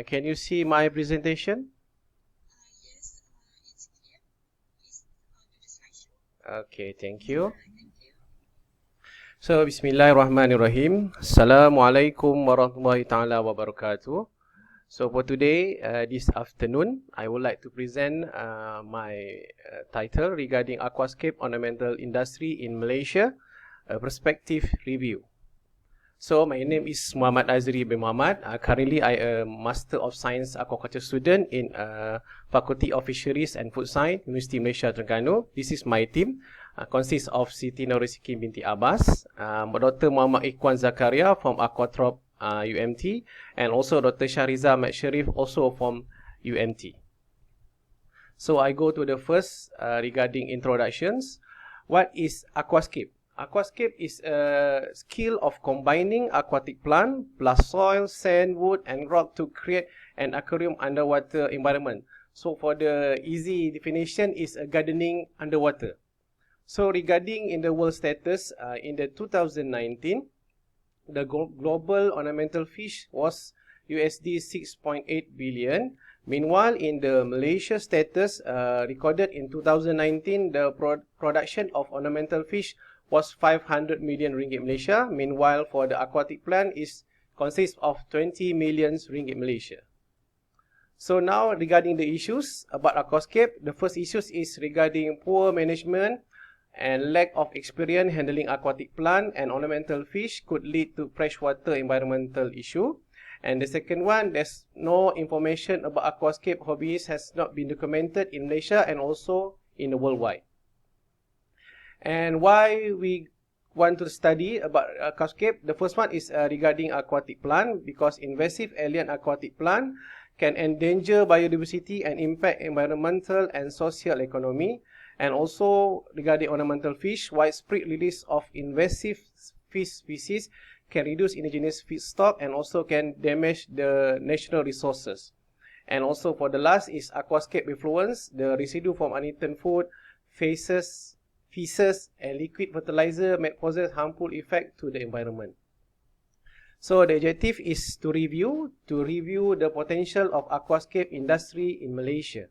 Can you see my presentation? Yes, it's clear. Please do the slideshow. Okay, thank you. So, Bismillahirrahmanirrahim. Assalamualaikum warahmatullahi ta'ala wabarakatuh. So, for today, this afternoon, I would like to present my title regarding Aquascape Ornamental Industry in Malaysia, a perspective review. So, my name is Muhammad Azri bin Mohammad. Currently, I am a Master of Science Aquaculture student in Faculty of Fisheries and Food Science, University Malaysia, Terengganu. This is my team. Consists of Siti Norisiki binti Abbas, Dr. Muhammad Ikhwan Zakaria from Aquaculture UMT, and also Dr. Shahriza Mat Sharif also from UMT. So, I go to the first regarding introductions. What is Aquascape? Aquascape is a skill of combining aquatic plant plus soil, sand, wood and rock to create an aquarium underwater environment. So for the easy definition is a gardening underwater. So regarding in the world status, in the 2019, the global ornamental fish was USD 6.8 billion. Meanwhile, in the Malaysia status, recorded in 2019, the production of ornamental fish was 500 million ringgit Malaysia. Meanwhile, for the aquatic plant consists of 20 million ringgit Malaysia. So now regarding the issues about Aquascape, the first issues is regarding poor management and lack of experience handling aquatic plant and ornamental fish could lead to freshwater environmental issue. And the second one, there's no information about aquascape hobbies has not been documented in Malaysia and also in the worldwide. And why we want to study about aquascape? The first one is regarding aquatic plant, because invasive alien aquatic plant can endanger biodiversity and impact environmental and social economy. And also regarding ornamental fish, widespread release of invasive fish species can reduce indigenous feedstock and also can damage the national resources. And also for the last is aquascape effluents, the residue from uneaten food, feces and liquid fertilizer may possess harmful effect to the environment. So the objective is to review the potential of aquascape industry in Malaysia.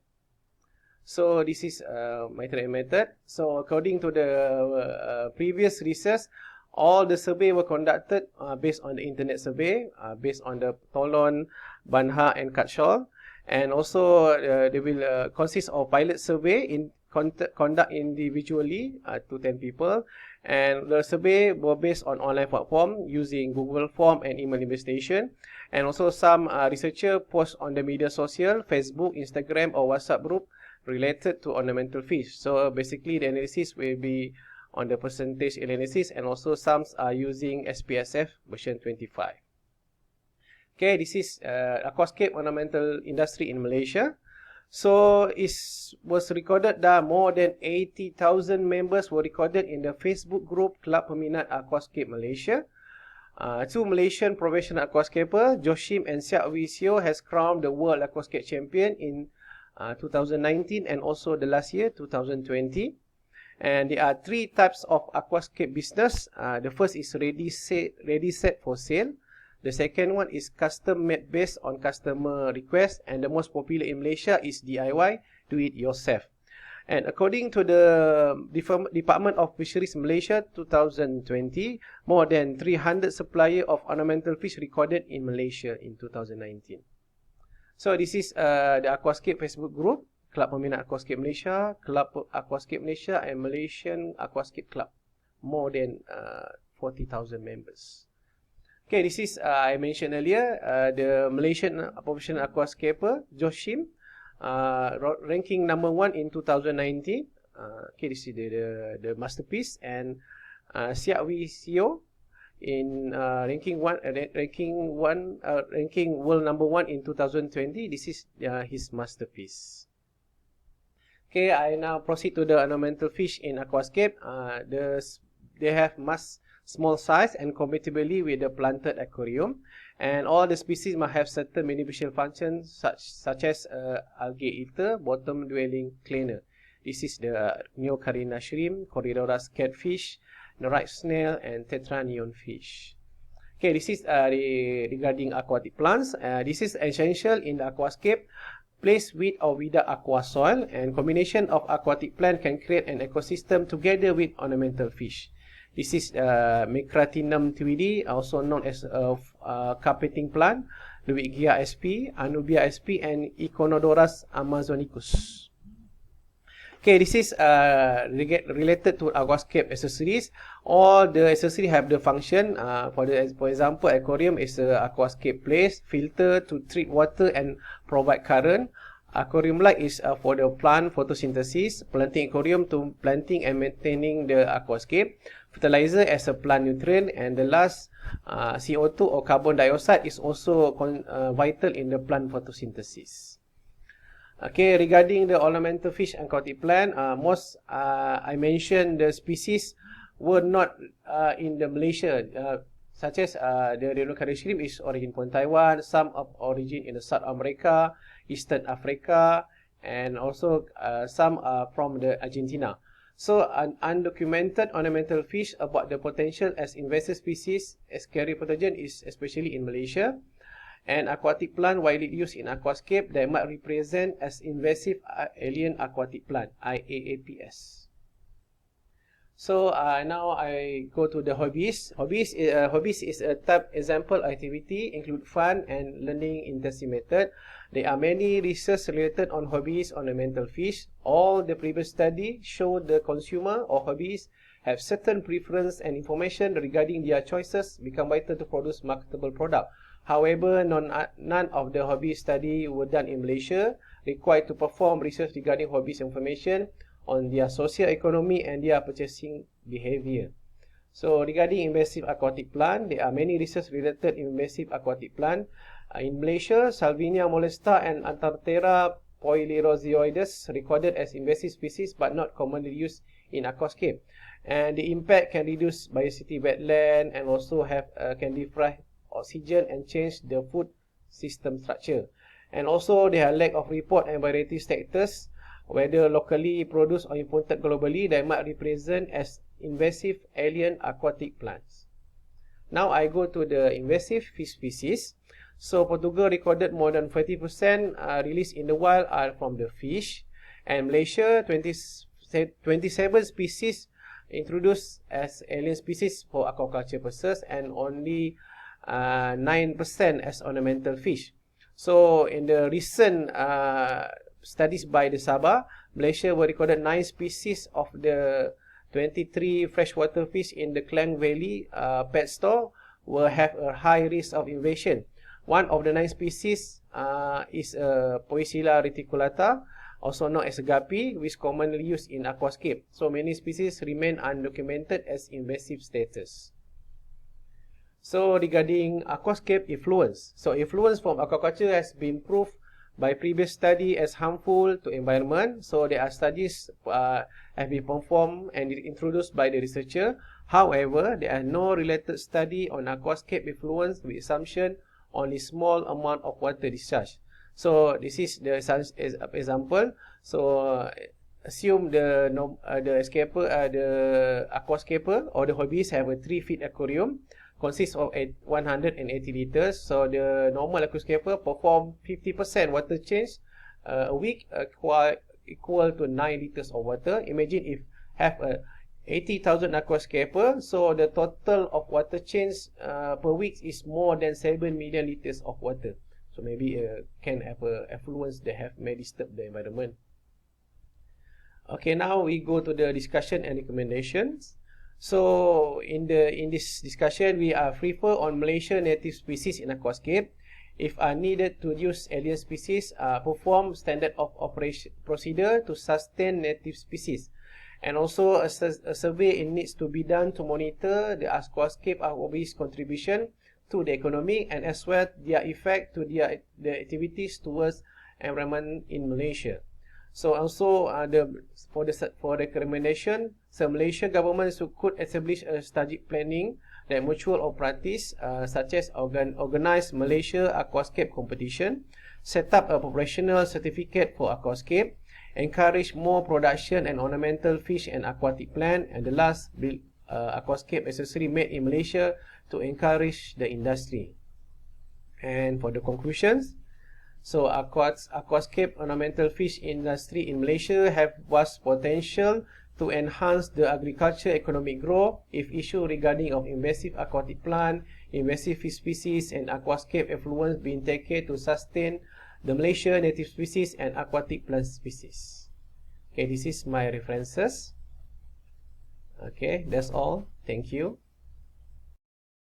So this is my method. So according to the previous research, all the survey were conducted based on the internet survey, based on the Tolon, Banha and Katshol. And also they will consist of pilot survey conduct individually to 10 people, and the survey were based on online platform using Google Form and email invitation, and also some researcher post on the media social, Facebook, Instagram or WhatsApp group related to ornamental fish. So basically the analysis will be on the percentage analysis, and also some are using SPSF version 25. Okay, this is Aquascape Ornamental Industry in Malaysia. So it was recorded that more than 80,000 members were recorded in the Facebook group Club Peminat Aquascape Malaysia. Two Malaysian professional aquascaper, Joshim and Siak Wee Seo, has crowned the World Aquascape Champion in 2019 and also the last year, 2020. And there are three types of aquascape business. The first is ready set for sale. The second one is custom made based on customer request, and the most popular in Malaysia is DIY, do it yourself. And according to the Department of Fisheries Malaysia 2020, more than 300 suppliers of ornamental fish recorded in Malaysia in 2019. So this is the Aquascape Facebook group, Club Peminat Aquascape Malaysia, Club Aquascape Malaysia and Malaysian Aquascape Club. More than 40,000 members. Okay, this is, I mentioned earlier, the Malaysian professional aquascaper, Joshim, ranking number 1 in 2019. Okay, this is the masterpiece. And Siak Wee Seo in ranking world number 1 in 2020. This is his masterpiece. Okay, I now proceed to the ornamental fish in aquascape. They have small size and compatibly with the planted aquarium, and all the species must have certain beneficial functions such as algae eater, bottom dwelling cleaner. This is the Neocarina shrimp, Corydorus catfish, Norite snail and Tetra neon fish. Okay, this is regarding aquatic plants. This is essential in the aquascape, placed with or without aqua soil, and combination of aquatic plant can create an ecosystem together with ornamental fish. This is Micratinum tweedi, also known as carpeting plant, Luigia sp, Anubia sp, and Econodorus amazonicus. Okay, this is related to aquascape accessories. All the accessories have the function. For example, aquarium is a aquascape place, filter to treat water and provide current. Aquarium light is for the plant photosynthesis. Planting aquarium to planting and maintaining the aquascape. Fertilizer as a plant nutrient. And the last, CO2 or carbon dioxide is also vital in the plant photosynthesis. Okay, regarding the ornamental fish and aquatic plant, I mentioned the species were not in the Malaysia, such as the Terengganu shrimp is origin from Taiwan, some of origin in the South America, Eastern Africa, and also some are from the Argentina. So an undocumented ornamental fish about the potential as invasive species as carry pathogen is especially in Malaysia. And aquatic plant widely used in aquascape that might represent as invasive alien aquatic plant, IAAPS. So now I go to the hobbies. Hobbies is a type example activity, include fun and learning intensive method. There are many research related on hobbies ornamental fish. All the previous study show the consumer or hobbies have certain preference and information regarding their choices become vital to produce marketable product. However, none of the hobby study were done in Malaysia, required to perform research regarding hobbies information on their social economy and their purchasing behavior. So regarding invasive aquatic plant, there are many research related invasive aquatic plant. In Malaysia, Salvinia molesta and Antarctera poilerozioides recorded as invasive species but not commonly used in aquascape. And the impact can reduce biodiversity wetland and also can deprive oxygen and change the food system structure. And also there are lack of report and variety status, whether locally produced or imported globally, that might represent as invasive alien aquatic plants. Now I go to the invasive fish species. So Portugal recorded more than 40% released in the wild are from the fish, and Malaysia 27 species introduced as alien species for aquaculture purposes, and only 9% as ornamental fish. So in the recent studies by the Sabah, Malaysia were recorded 9 species of the 23 freshwater fish in the Klang Valley pet store will have a high risk of invasion. One of the 9 species is Poecilla reticulata, also known as a guppy, which is commonly used in aquascape. So many species remain undocumented as invasive status. So regarding aquascape influence. So influence from aquaculture has been proved by previous study as harmful to environment. So there are studies have been performed and introduced by the researcher. However, there are no related study on aquascape influence with assumption only small amount of water discharge. So this is the example. So assume the aquascaper or the hobbies have a 3-feet aquarium consists of 180 liters. So the normal aquascaper perform 50% water change a week, equal to 9 liters of water. Imagine if have a 80,000 aquascaper, so the total of water change per week is more than 7 million liters of water. So maybe can have a affluence that may disturb the environment. Okay, now we go to the discussion and recommendations. So in this discussion, we are prefer on Malaysia native species in aquascape. If are needed to use alien species, perform standard of operation procedure to sustain native species. And also a survey needs to be done to monitor the aquascape hobbies contribution to the economy and as well their effect to the activities towards environment in Malaysia. So also for recommendation, some Malaysian governments could establish a strategic planning that mutual or practice such as organize Malaysia aquascape competition, set up a professional certificate for aquascape, encourage more production and ornamental fish and aquatic plant, and the last build aquascape accessory made in Malaysia to encourage the industry. And for the conclusions, so Aquascape Ornamental Fish Industry in Malaysia have vast potential to enhance the agriculture economic growth if issue regarding of invasive aquatic plant, invasive fish species and aquascape effluents being taken to sustain the Malaysia native species and aquatic plant species. Okay, this is my references. Okay, that's all. Thank you.